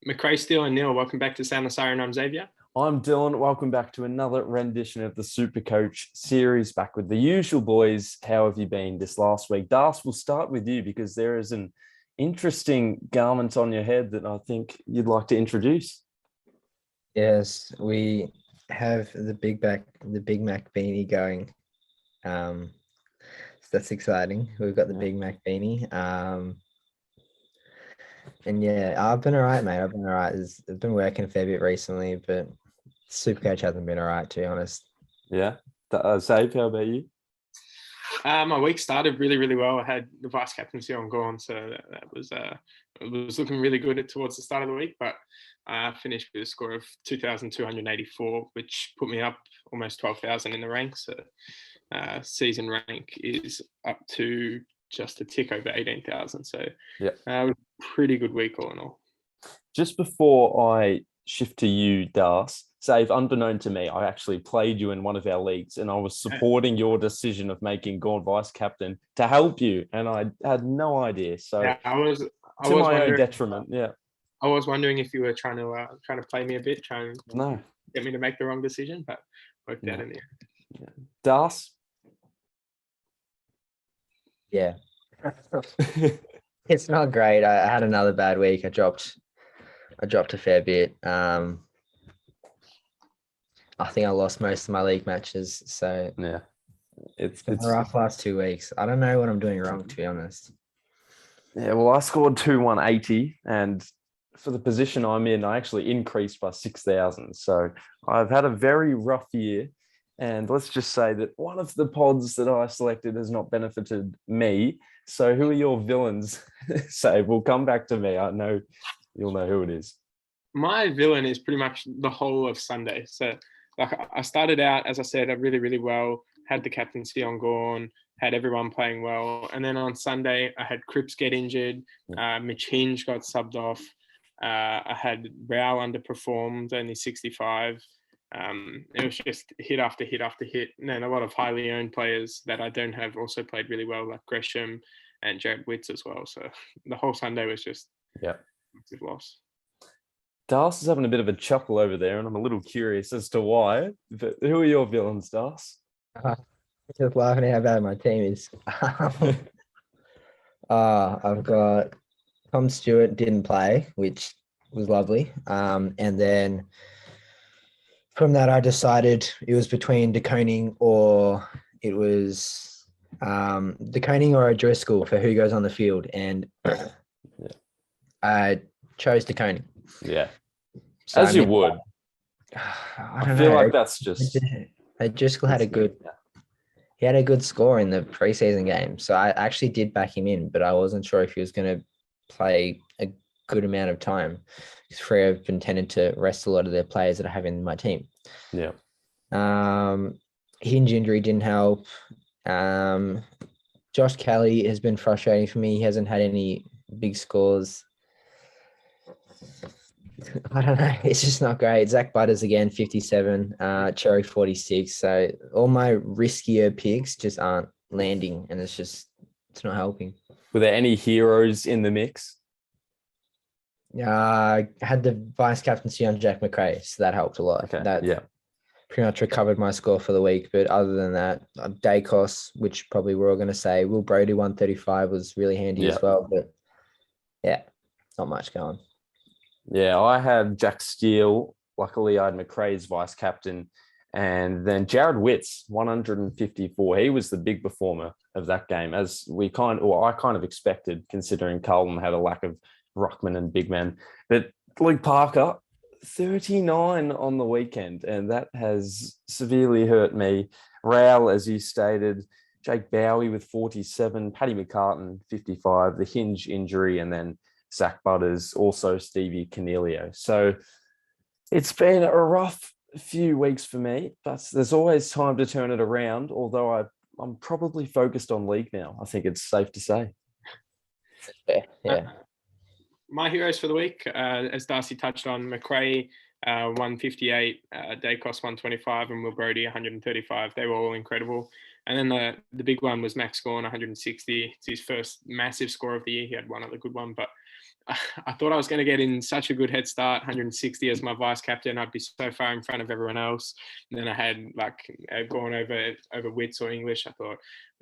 McRae, Steele and Neil, welcome back to Sound the Siren. I'm Xavier. I'm Dylan. Welcome back to another rendition of the SuperCoach series. Back with the usual boys. How have you been this last week? Das, we'll start with you because there is an interesting garment on your head that I think you'd like to introduce. Yes, we have the Big Mac beanie going. So that's exciting. We've got the Big Mac beanie. And yeah, I've been all right, mate. I've been all right. I've been working a fair bit recently, but SuperCoach hasn't been all right, to be honest. Yeah. Save, how about you? My week started really, really well. I had the vice captaincy on Gone, so that was it was looking really good towards the start of the week, but I finished with a score of 2,284, which put me up almost 12,000 in the ranks. So season rank is up to just a tick over 18,000. So yeah, it was a pretty good week all in all. Just before I shift to you, Das, Save, unbeknown to me, I actually played you in one of our leagues and I was supporting your decision of making Gone vice captain to help you. And I had no idea. So yeah, I was to my own detriment. Yeah. I was wondering if you were trying to play me a bit, trying to No. get me to make the wrong decision, but worked out in the end. Yeah. Das? Yeah. It's not great. I had another bad week. I dropped a fair bit. I think I lost most of my league matches. So yeah, it's been a rough last 2 weeks. I don't know what I'm doing wrong, to be honest. Yeah, well, I scored 2,180, and for the position I'm in, I actually increased by 6,000. So I've had a very rough year. And let's just say that one of the pods that I selected has not benefited me. So who are your villains? Say, we'll come back to me. I know you'll know who it is. My villain is pretty much the whole of Sunday. So like I started out, as I said, really, really well, had the captaincy on Gone, had everyone playing well. And then on Sunday, I had Cripps get injured. Mitch Hinge got subbed off. I had Rao underperformed, only 65. It was just hit after hit after hit. And then a lot of highly owned players that I don't have also played really well, like Gresham and Jared Witts as well. So the whole Sunday was just a massive loss. Das is having a bit of a chuckle over there, and I'm a little curious as to why. But who are your villains, Das? Just laughing at how bad my team is. I've got Tom Stewart didn't play, which was lovely. And then from that, I decided it was between DeConing or it was DeConing or O'Driscoll for who goes on the field. And I chose DeConing. Yeah. So, as you would. I feel like that's just... O'Driscoll had a good score in the preseason game. So I actually did back him in, but I wasn't sure if he was going to play a good amount of time because Freo have been tended to rest a lot of their players that I have in my team. Yeah. Hinge injury didn't help. Josh Kelly has been frustrating for me. He hasn't had any big scores. I don't know. It's just not great. Zach Butters again, 57. Cherry 46. So all my riskier picks just aren't landing, and it's not helping. Were there any heroes in the mix? I had the vice captaincy on Jack McRae, so that helped a lot. Okay. That pretty much recovered my score for the week. But other than that, Dacos, which probably we're all going to say, Will Brody 135 was really handy as well. But yeah, not much going. Yeah, I had Jack Steele. Luckily, I had McRae's vice captain. And then Jared Witts, 154. He was the big performer of that game, as I kind of expected, considering Carlton had a lack of ruckman and big men. But Luke Parker, 39 on the weekend, and that has severely hurt me. Rao, as you stated, Jake Bowie with 47, Paddy McCartan, 55, the Hinge injury, and then Zach Butters, also Stevie Cornelio. So it's been a rough few weeks for me, but there's always time to turn it around, although I'm probably focused on league now. I think it's safe to say. Yeah. My heroes for the week, as Darcy touched on, McRae 158, Dacos 125, and Will Brody 135. They were all incredible. And then the big one was Max Gawn 160. It's his first massive score of the year. He had one other good one, but I thought I was going to get in such a good head start, 160 as my vice captain. I'd be so far in front of everyone else. And then I had gone over Wits or English. I thought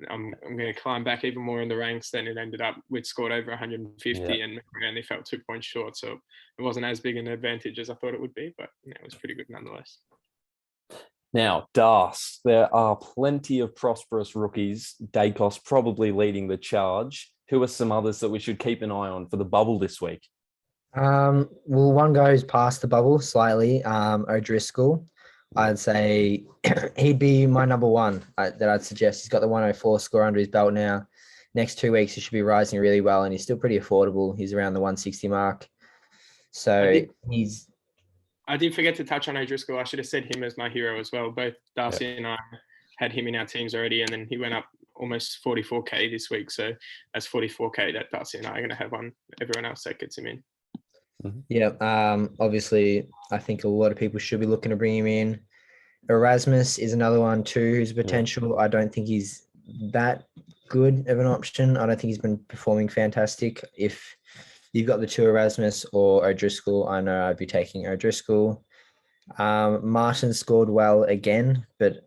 I'm going to climb back even more in the ranks. Then it ended up Wits scored over 150 and we only fell 2 points short. So it wasn't as big an advantage as I thought it would be, but it was pretty good nonetheless. Now, Das, there are plenty of prosperous rookies. Dacos probably leading the charge. Who are some others that we should keep an eye on for the bubble this week? Well, one goes past the bubble slightly. O'Driscoll, I'd say he'd be my number one that I'd suggest. He's got the 104 score under his belt now. Next 2 weeks, he should be rising really well, and he's still pretty affordable. He's around the 160 mark. So I did forget to touch on O'Driscoll. I should have said him as my hero as well. Both Darcy and I had him in our teams already, and then he went up almost 44K this week. So that's 44K that Darcy and I are going to have on everyone else that gets him in. Yeah. Obviously, I think a lot of people should be looking to bring him in. Erasmus is another one too, who's potential. I don't think he's that good of an option. I don't think he's been performing fantastic. If you've got the two, Erasmus or O'Driscoll, I know I'd be taking O'Driscoll. Martin scored well again, but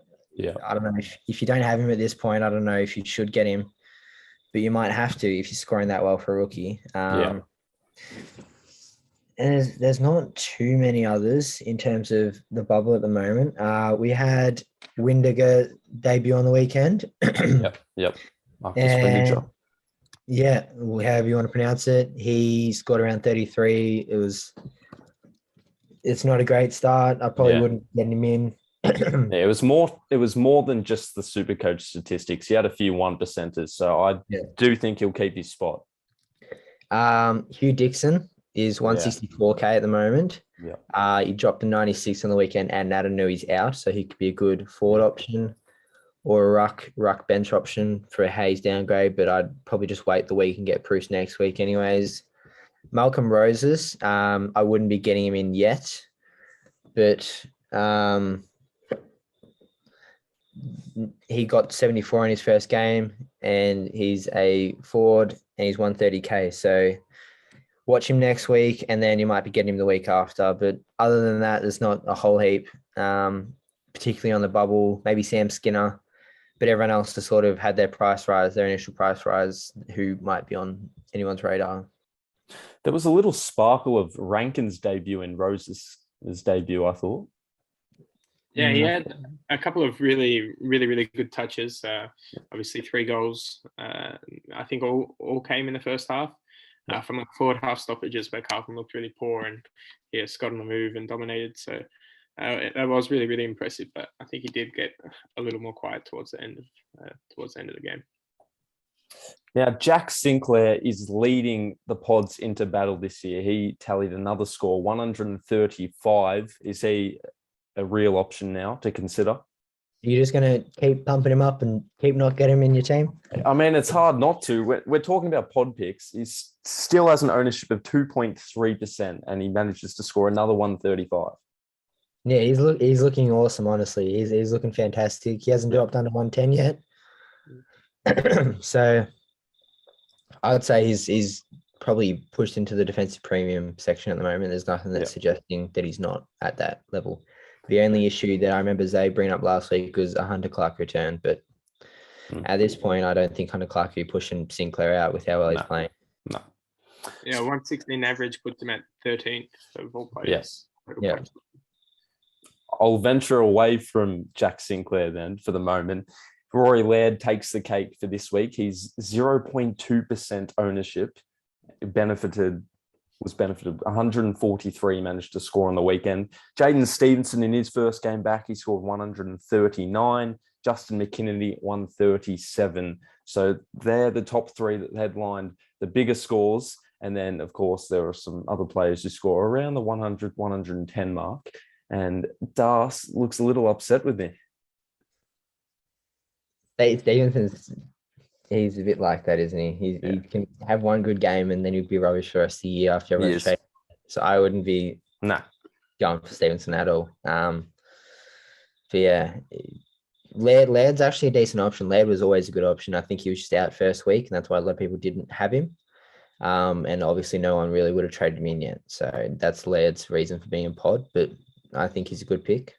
I don't know if you don't have him at this point. I don't know if you should get him, but you might have to if you're scoring that well for a rookie. And there's not too many others in terms of the bubble at the moment. We had Windiger debut on the weekend. Yep. And however you want to pronounce it, he scored around 33. It's not a great start. I probably wouldn't get him in. It was more than just the SuperCoach statistics. He had a few 1%ers, so I do think he'll keep his spot. Hugh Dixon is 164K at the moment. He dropped to 96 on the weekend, and Nadanui's out, so he could be a good forward option or a ruck bench option for a Hayes downgrade, but I'd probably just wait the week and get Bruce next week anyways. Malcolm Roses, I wouldn't be getting him in yet, but he got 74 in his first game, and he's a forward, and he's 130K. So watch him next week, and then you might be getting him the week after. But other than that, there's not a whole heap, particularly on the bubble. Maybe Sam Skinner, but everyone else has sort of had their initial price rise, who might be on anyone's radar. There was a little sparkle of Rankin's debut in Rose's debut, I thought. Yeah, he had a couple of really, really, really good touches. Obviously, 3 goals. I think all came in the first half. From like forward half stoppages where Carlton looked really poor, and Scott on the move and dominated. So that was really, really impressive. But I think he did get a little more quiet towards the end of the game. Now, Jack Sinclair is leading the pods into battle this year. He tallied another score, 135. Is he a real option now to consider? You're just going to keep pumping him up and keep not getting him in your team? I mean, it's hard not to. We're talking about pod picks. He still has an ownership of 2.3%, and he manages to score another 135. Yeah, he's looking awesome, honestly. He's looking fantastic. He hasn't dropped under 110 yet. So I'd say he's probably pushed into the defensive premium section at the moment. There's nothing that's suggesting that he's not at that level. The only issue that I remember Zay bringing up last week was a Hunter Clark return, but at this point, I don't think Hunter Clark will be pushing Sinclair out with how well he's playing. No. Yeah, 116 average puts him at 13th of all players. Yes. Yeah. I'll venture away from Jack Sinclair then for the moment. Rory Laird takes the cake for this week. He's 0.2% ownership. Was benefited 143, managed to score on the weekend. Jaden Stevenson in his first game back, he scored 139. Justin McKinney 137. So they're the top 3 that headlined the bigger scores. And then, of course, there are some other players who score around the 100, 110 mark. And Das looks a little upset with me. Stevenson's he's a bit like that, isn't he? He can have one good game and then he'll be rubbish for the rest of the year after everyone's traded. So I wouldn't be going for Stevenson at all. But yeah, Laird's actually a decent option. Laird was always a good option. I think he was just out first week, and that's why a lot of people didn't have him. And obviously no one really would have traded him in yet. So that's Laird's reason for being in pod, but I think he's a good pick.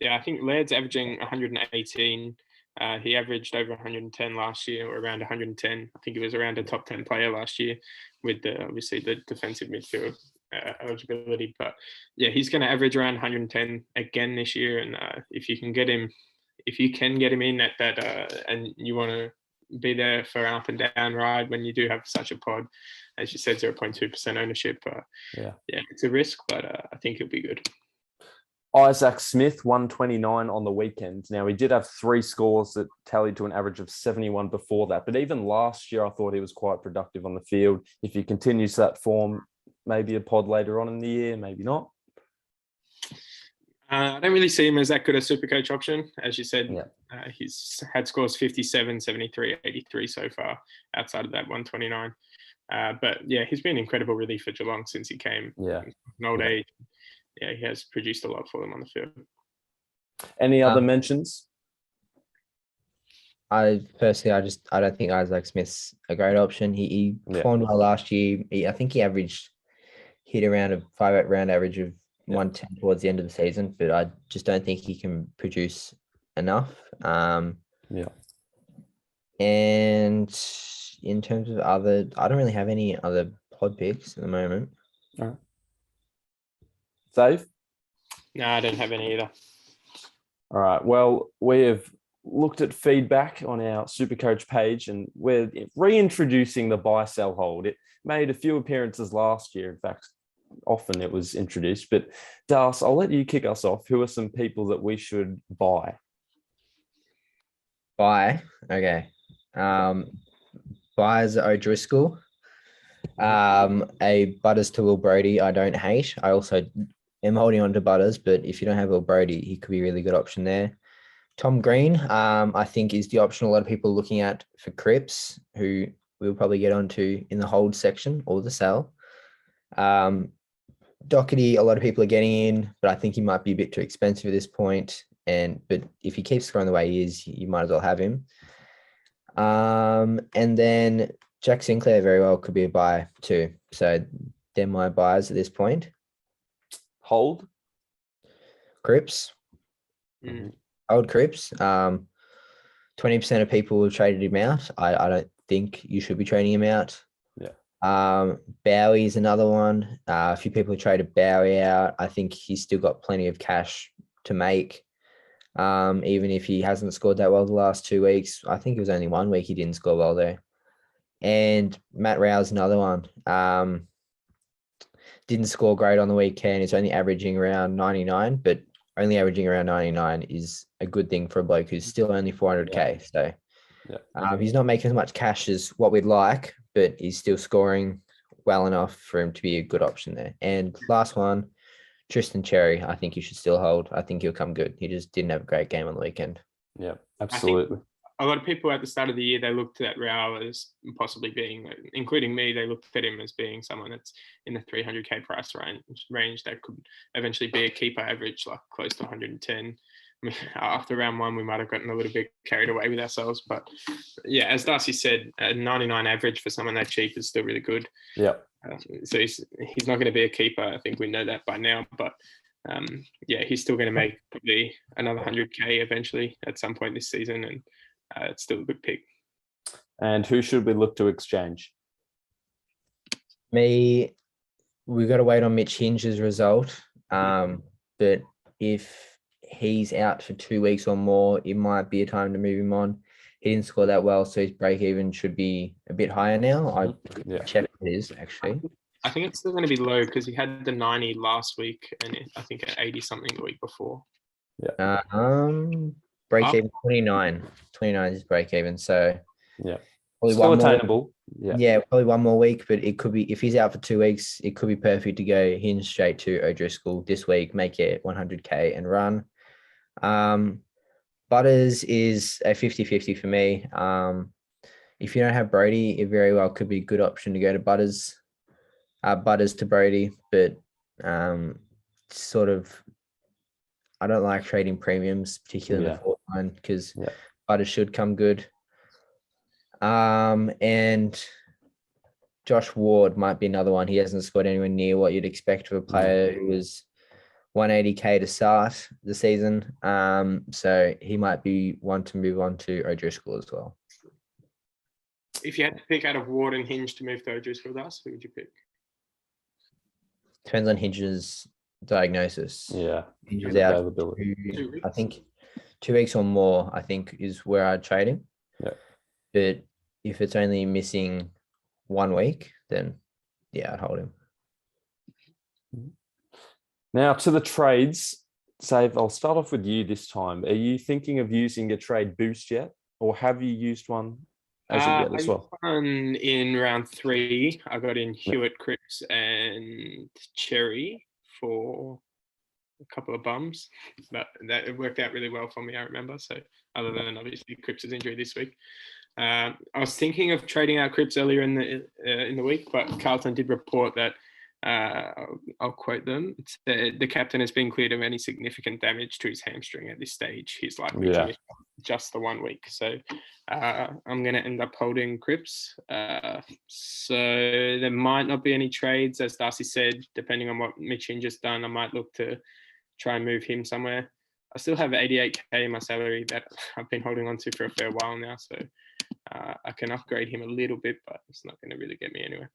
Yeah, I think Laird's averaging 118. He averaged over 110 last year, or around 110. I think he was around a top 10 player last year with obviously the defensive midfield eligibility. But yeah, he's going to average around 110 again this year. And if you can get him in at that, and you want to be there for up and down ride when you do have such a pod, as you said, 0.2% ownership. Yeah, it's a risk, but I think it'll be good. Isaac Smith, 129 on the weekend. Now, he did have 3 scores that tallied to an average of 71 before that. But even last year, I thought he was quite productive on the field. If he continues that form, maybe a pod later on in the year, maybe not. I don't really see him as that good a SuperCoach option. As you said, yeah. He's had scores 57, 73, 83 so far outside of that 129. But yeah, he's been incredible relief for Geelong since he came. Yeah. An old age. Yeah, he has produced a lot for them on the field. Any other mentions? I don't think Isaac Smith's a great option. He performed well last year. I think he hit around a 5-8 round average of 110 towards the end of the season, but I just don't think he can produce enough. And in terms of I don't really have any other pod picks at the moment. All right. Dave? No, I don't have any either. All right. Well, we have looked at feedback on our SuperCoach page, and we're reintroducing the buy, sell, hold. It made a few appearances last year. In fact, often it was introduced. But Das, I'll let you kick us off. Who are some people that we should buy? Buy? Okay. Buy is O'Driscoll. A Butters to Will Brody, I don't hate. I also am holding on to Butters, but if you don't have Will Brody, he could be a really good option there. Tom Green, I think, is the option a lot of people are looking at for Cripps, who we'll probably get onto in the hold section or the sell. Doherty, a lot of people are getting in, but I think he might be a bit too expensive at this point. But if he keeps scoring the way he is, you might as well have him. And then Jack Sinclair very well could be a buy too. So they're my buys at this point. Hold? Cripps. Hold Cripps. 20% of people have traded him out. I don't think you should be trading him out. Bowie is another one. A few people have traded Bowie out. I think he's still got plenty of cash to make. Even if he hasn't scored that well the last 2 weeks. I think it was only 1 week he didn't score well there. And Matt Rowe's another one. Didn't score great on the weekend. It's only averaging around 99, but only averaging around 99 is a good thing for a bloke who's still only 400K. So he's not making as much cash as what we'd like, but he's still scoring well enough for him to be a good option there. And last one, Tristan Cherry, I think you should still hold. I think he'll come good. He just didn't have a great game on the weekend. Yeah, absolutely. A lot of people at the start of the year, they looked at Rao as possibly being, including me, they looked at him as being someone that's in the 300K price range that could eventually be a keeper average, like close to 110. I mean, after round 1, we might have gotten a little bit carried away with ourselves. But yeah, as Darcy said, a 99 average for someone that cheap is still really good. Yeah. So he's not going to be a keeper. I think we know that by now. But he's still going to make probably another 100K eventually at some point this season. And it's still a good pick. And who should we look to exchange? We've got to wait on Mitch Hinge's result. But if he's out for 2 weeks or more, it might be a time to move him on. He didn't score that well, so his break even should be a bit higher now. I checked his actually. I think it's still going to be low because he had the 90 last week and I think at 80 something the week before. Yeah. Break even 29. 29 is break even. So probably still attainable. Probably 1 more week, but it could be, if he's out for 2 weeks, it could be perfect to go Hinge straight to O'Driscoll this week, make it 100K and run. Butters is a 50-50 for me. If you don't have Brody, it very well could be a good option to go to Butters to Brody, but sort of, I don't like trading premiums, particularly in the fourth line, because Butters should come good. And Josh Ward might be another one. He hasn't scored anywhere near what you'd expect of a player who was 180K to start the season. So he might be one to move on to O'Driscoll as well. If you had to pick out of Ward and Hinge to move to O'Driscoll with us, who would you pick? Depends on Hinge's diagnosis. Yeah. Hinge's And out. availability. 2 weeks? I think 2 weeks or more, I think, is where I'd trade him. Yeah. But if it's only missing 1 week, then yeah, I'd hold him. Now to the trades. Save, I'll start off with you this time. Are you thinking of using a trade boost yet? Or have you used one as of yet as well? I used one in round 3. I got in Hewitt, Cripps, and Cherry for a couple of bums. But that it worked out really well for me, I remember. So other than obviously Cripps' injury this week. I was thinking of trading out Cripps earlier in the week, but Carlton did report that I'll quote them. It's the captain has been cleared of any significant damage to his hamstring at this stage. He's likely to miss just the 1 week. So I'm going to end up holding Cripps. So there might not be any trades, as Darcy said, depending on what Mitch Hinge's done. I might look to try and move him somewhere. I still have 88K in my salary that I've been holding on to for a fair while now. So I can upgrade him a little bit, but it's not going to really get me anywhere.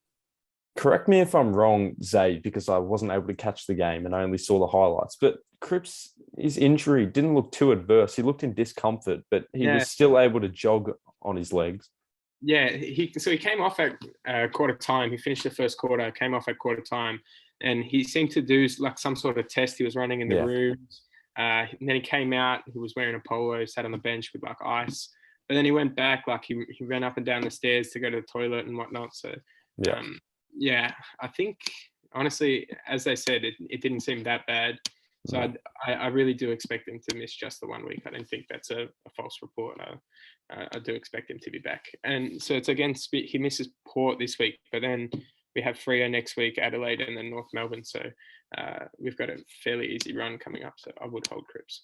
Correct me if I'm wrong, Zay, because I wasn't able to catch the game and I only saw the highlights. But Cripps, his injury didn't look too adverse. He looked in discomfort, but he was still able to jog on his legs. Yeah, he came off at quarter time. He finished the first quarter, came off at quarter time, and he seemed to do like some sort of test he was running in the rooms. And then he came out. He was wearing a polo, sat on the bench with like ice. But then he went back, like he ran up and down the stairs to go to the toilet and whatnot. So I think honestly, as they said, it didn't seem that bad. So I really do expect him to miss just the 1 week. I don't think that's a false report. I do expect him to be back. And so it's against, he misses Port this week, but then we have Freo next week, Adelaide, and then North Melbourne. So we've got a fairly easy run coming up. So I would hold Cripps.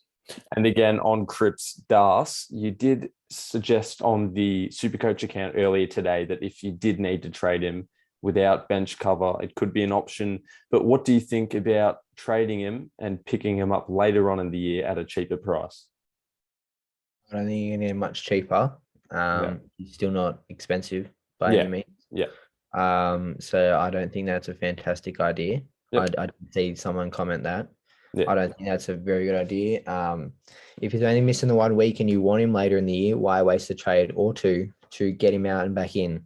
And again, on Cripps, Das, you did suggest on the SuperCoach account earlier today that if you did need to trade him without bench cover, it could be an option. But what do you think about trading him and picking him up later on in the year at a cheaper price? I don't think you're going to get much cheaper. He's still not expensive by any means. So I don't think that's a fantastic idea. I did see someone comment that. I don't think that's a very good idea. If he's only missing the 1 week and you want him later in the year, why waste a trade or two to get him out and back in?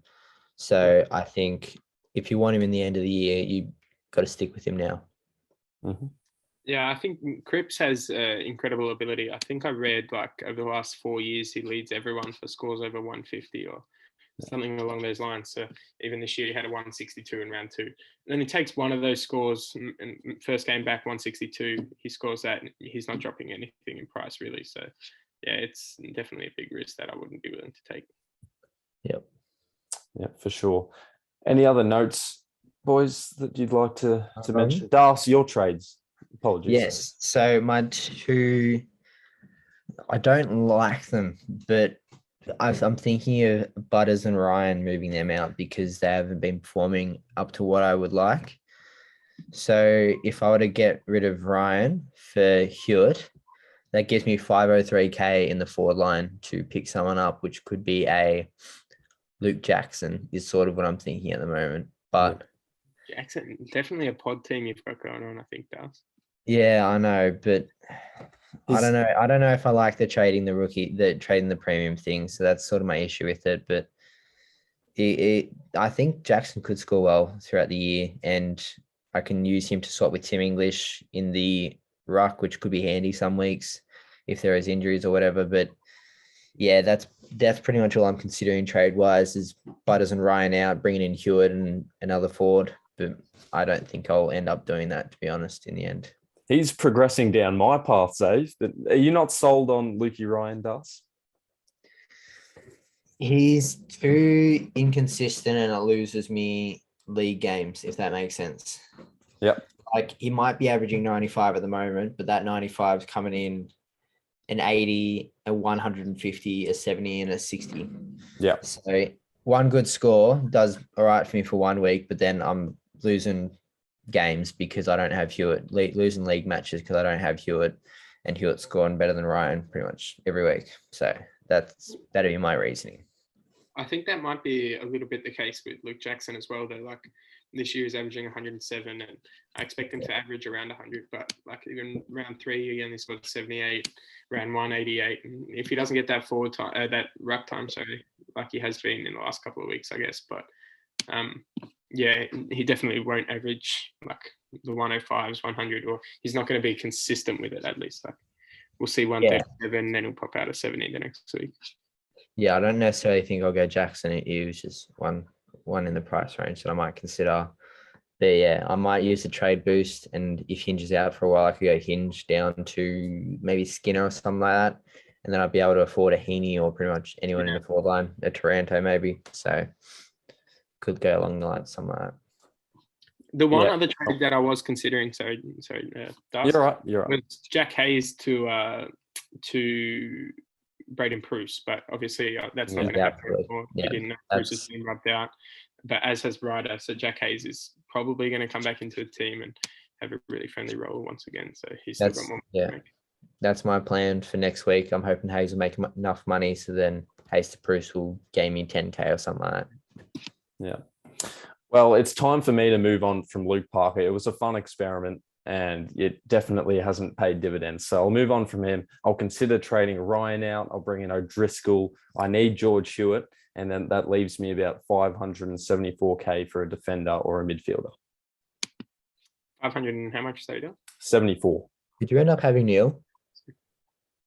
So I think if you want him in the end of the year, you've got to stick with him now. Mm-hmm. Yeah, I think Cripps has incredible ability. I think I read like over the last 4 years, he leads everyone for scores over 150 or something along those lines. So even this year, he had a 162 in round 2. And then he takes one of those scores, and first game back 162, he scores that. And he's not dropping anything in price really. So yeah, it's definitely a big risk that I wouldn't be willing to take. Yep. Yeah, for sure. Any other notes, boys, that you'd like to mention? Das, your trades. Apologies. Yes. So my two, I don't like them, but I'm thinking of Butters and Ryan moving them out because they haven't been performing up to what I would like. So if I were to get rid of Ryan for Hewitt, that gives me 503K in the forward line to pick someone up, which could be a Luke Jackson is sort of what I'm thinking at the moment. But Jackson, definitely a pod team you've got going on, I think, does. Yeah, I know, but I don't know. I don't know if I like the trading the premium thing. So that's sort of my issue with it. But I think Jackson could score well throughout the year, and I can use him to swap with Tim English in the ruck, which could be handy some weeks if there is injuries or whatever. But yeah, that's pretty much all I'm considering trade wise is Butters and Ryan out, bringing in Hewitt and another forward. But I don't think I'll end up doing that, to be honest, in the end. He's progressing down my path, Zave. But are you not sold on Lukey Ryan, Das? He's too inconsistent and it loses me league games, if that makes sense. Yep. Like he might be averaging 95 at the moment, but that 95 is coming in an 80, a 150, a 70, and a 60. Yeah. So one good score does all right for me for 1 week, but then I'm losing games because I don't have Hewitt, losing league matches because I don't have Hewitt, and Hewitt's scoring better than Ryan pretty much every week. So that'd be my reasoning. I think that might be a little bit the case with Luke Jackson as well, though. Like this year is averaging 107, and I expect him to average around 100. But like even round 3, he only scored 78. Round 1, 88. And if he doesn't get that forward time, that ruck time, sorry, like he has been in the last couple of weeks, I guess. But yeah, he definitely won't average like the 105s, 100, or he's not going to be consistent with it at least. Like we'll see 137, then he'll pop out a 70 the next week. Yeah, I don't necessarily think I'll go Jackson. He was just one in the price range that I might consider. But yeah, I might use the trade boost, and if Hinge is out for a while, I could go Hinge down to maybe Skinner or something like that, and then I'd be able to afford a Heaney or pretty much anyone in the forward line, a Taranto maybe. So could go along the line, something like that. The one other trade that I was considering, Dust, You're right. was Jack Hayes to Braden Pruce, but obviously that's not going to happen anymore. He didn't know Pruce has been rubbed out, but as has Ryder, so Jack Hayes is probably going to come back into the team and have a really friendly role once again. So he's still got more to make. That's my plan for next week. I'm hoping Hayes will make enough money, so then Hayes to Pruce will gain me 10K or something like that. Yeah. Well, it's time for me to move on from Luke Parker. It was a fun experiment, and it definitely hasn't paid dividends. So I'll move on from him. I'll consider trading Ryan out. I'll bring in O'Driscoll. I need George Hewitt. And then that leaves me about 574K for a defender or a midfielder. 500 and how much, so 74. Did you end up having Neil?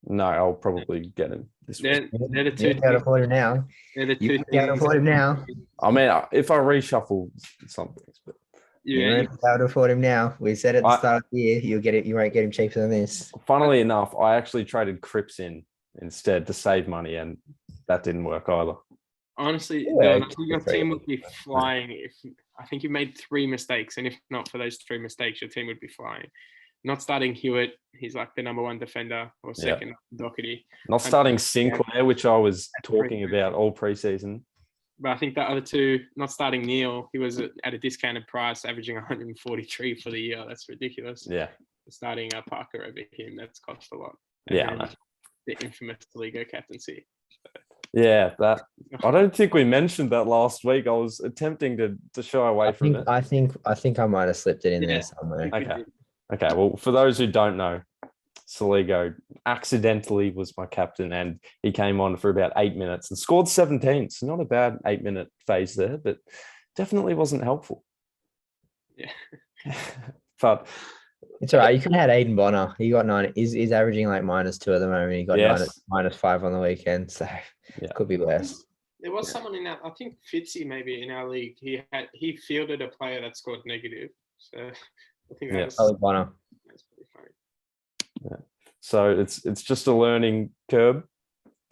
No, I'll probably get him this week. They're the two. You can't afford him now. They're the two. You can't afford him now. I mean, if I reshuffle some things, but you won't be able to afford him now. We said at the start of the year, you'll get it. You won't get him cheaper than this. Funnily enough, I actually traded Cripps in instead to save money, and that didn't work either. Honestly, I think your team would be flying if I think you made 3 mistakes, and if not for those 3 mistakes, your team would be flying. Not starting Hewitt, he's like the number 1 defender, or second Doherty. Not starting Sinclair, which I was talking about all preseason. But I think the other 2, not starting Neil, he was at a discounted price, averaging 143 for the year. That's ridiculous. Yeah. Starting Parker over him, that's cost a lot. And the infamous Ligo captaincy. Yeah, that I don't think we mentioned that last week. I was attempting to shy away from it. I think I might have slipped it in there somewhere. Okay. Well, for those who don't know, Saligo accidentally was my captain, and he came on for about 8 minutes and scored 17. So not a bad 8-minute phase there, but definitely wasn't helpful. Yeah. But it's all right. You could have had Aiden Bonner. He got 9. He's averaging like -2 at the moment. He got -5 on the weekend. So could be less. There was someone in our, I think Fitzy maybe in our league. He fielded a player that scored negative. So I think that's Bonner. That's pretty funny. Yeah. So it's just a learning curve.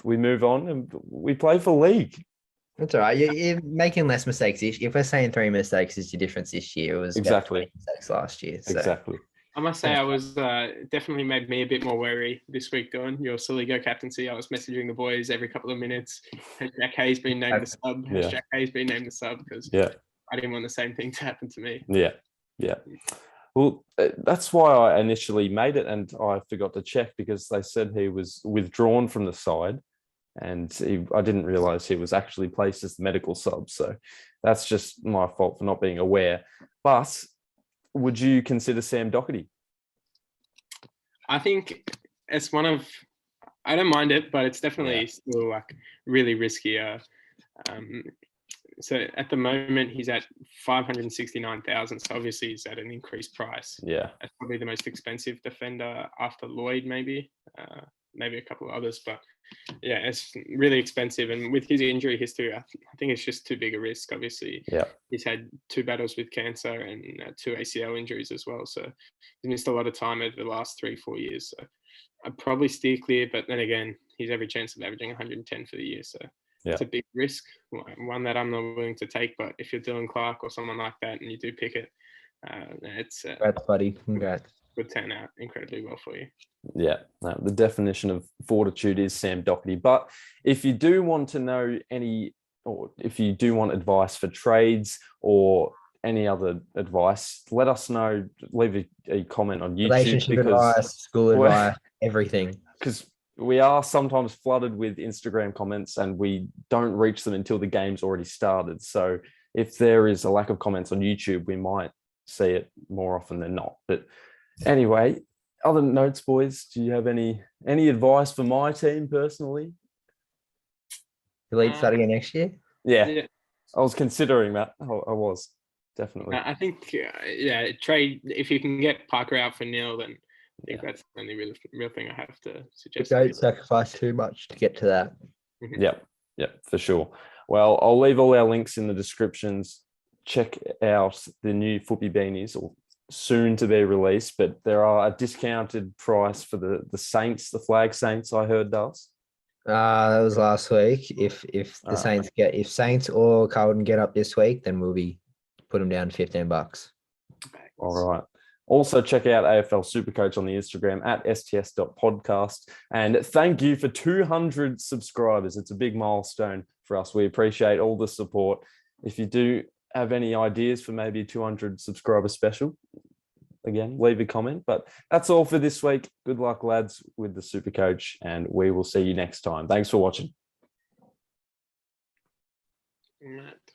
We move on and we play for league. That's all right. You're making less mistakes. If we're saying 3 mistakes is your difference this year, it was exactly mistakes last year. So. Exactly. I must say I was definitely made me a bit more wary this week, Don. Your Saligo captaincy. I was messaging the boys every couple of minutes. Has Jack Hayes been named the sub? Has Jack Hayes been named the sub? Because I didn't want the same thing to happen to me. Yeah. Well, that's why I initially made it, and I forgot to check because they said he was withdrawn from the side, and I didn't realize he was actually placed as the medical sub. So that's just my fault for not being aware. But would you consider Sam Doherty? I think it's I don't mind it, but it's definitely still like really riskier. So at the moment he's at 569,000. So obviously he's at an increased price. Yeah. That's probably the most expensive defender after Lloyd, maybe a couple of others, but yeah, it's really expensive. And with his injury history, I think it's just too big a risk. Obviously, he's had 2 battles with cancer and 2 ACL injuries as well. So he's missed a lot of time over the last 3-4 years. So I'd probably steer clear, but then again, he's every chance of averaging 110 for the year. So it's a big risk, one that I'm not willing to take. But if you're Dylan Clark or someone like that and you do pick it, it's congrats, buddy. Congrats. Would turn out incredibly well for you. Yeah, the definition of fortitude is Sam Doherty. But if you do want to know any or if you do want advice for trades or any other advice, let us know. Leave a comment on YouTube, Relationship advice, school advice, everything. Because we are sometimes flooded with Instagram comments and we don't reach them until the game's already started. So if there is a lack of comments on YouTube, we might see it more often than not. But anyway, other notes, boys, do you have any advice for my team personally? Delete start again next year? Yeah. I was considering that. I was, definitely. I think, trade, if you can get Parker out for nil, then I think that's the only real thing I have to suggest. Don't sacrifice too much to get to that. Yep, for sure. Well, I'll leave all our links in the descriptions. Check out the new Footy Beanies, or soon to be released, but there are a discounted price for the Saints, the Flag Saints, I heard, Dulce. That was last week. If the Saints if Saints or Carlton get up this week, then we'll be put them down to $15. All right. Also, check out AFL SuperCoach on the Instagram at sts.podcast. And thank you for 200 subscribers. It's a big milestone for us. We appreciate all the support. If you do have any ideas for maybe a 200 subscriber special, again, leave a comment. But that's all for this week. Good luck, lads, with the SuperCoach, and we will see you next time. Thanks for watching.